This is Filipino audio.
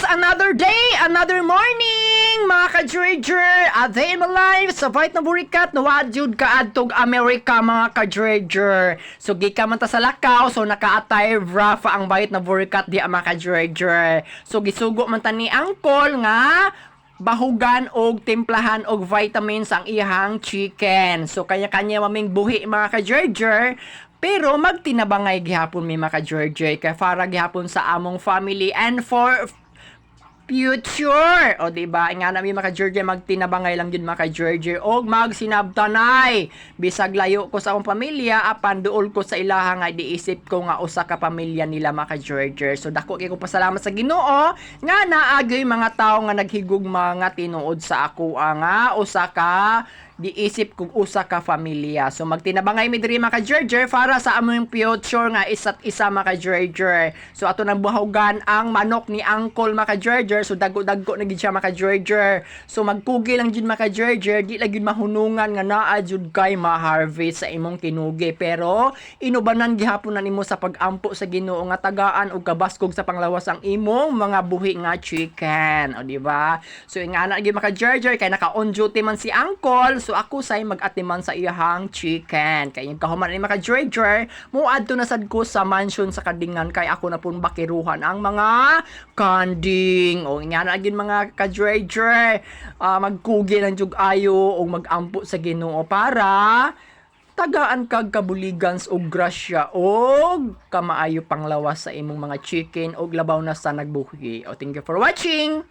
Another day, another morning, mga ka-Dredger. A day in my life, sa bait na burikat, nawad yun kaadtog Amerika, mga ka-Dredger. So, gika man ta sa lakaw, so naka-attire Rafa ang bait na burikat di mga ka-Dredger. So, gisugo man ta ni Angkol nga, bahugan og timplahan og vitamins ang ihang chicken. So kanya-kanya maming buhi mga ka-Dredger. Pero magtinabangay gihapon mi mga ka-Dredger kay para gihapon sa among family and for future. O diba? Nga namin mga ka-Dredger magtinabangay lang yun mga ka-Dredger og magsinabtanay. Bisag layo ko sa akong pamilya apan duol ko sa ilaha nga diisip ko nga usa ka pamilya nila mga ka-Dredger. So dako kay ko pasalamat sa Ginoo nga naagay mga tao nga naghigugma nga tinuod sa ako nga usa ka diisip kung usa ka pamilya. So magtinabangay mi diri mga ka-Dredger para sa among future nga isa't isa mga ka-Dredger. So ato nang buhagan ang manok ni Uncle mga ka-Dredger. So dago-dago na gid siya mga ka-Dredger. So magkugi lang jud mga ka-Dredger, di lagi mahunungan nga naa jud kay ma-harvest sa imong kinugi. Pero inubanan gihapon na nimo sa pag-ampo sa Ginoo nga tagaan og kabaskog sa panglawas ang imong mga buhi nga chicken. O di ba? So ingana gyud mga ka-Dredger kay naka-on duty man si Uncle. So ako say mag-atiman sa iyahang chicken. Kay yung kahuman ni mga ka-Dredger, muadto na sad ko sa mansion sa Kadingan kay ako na pun bakiruhan ang mga kanding. O nga na gyud mga ka-Dredger, magkugi ng jug ayo o mag-ampo sa Ginoo para tagaan kag kabuligans og grasya og kamaayo panglawas sa imong mga chicken og labaw na sa nagbuhi. O thank you for watching.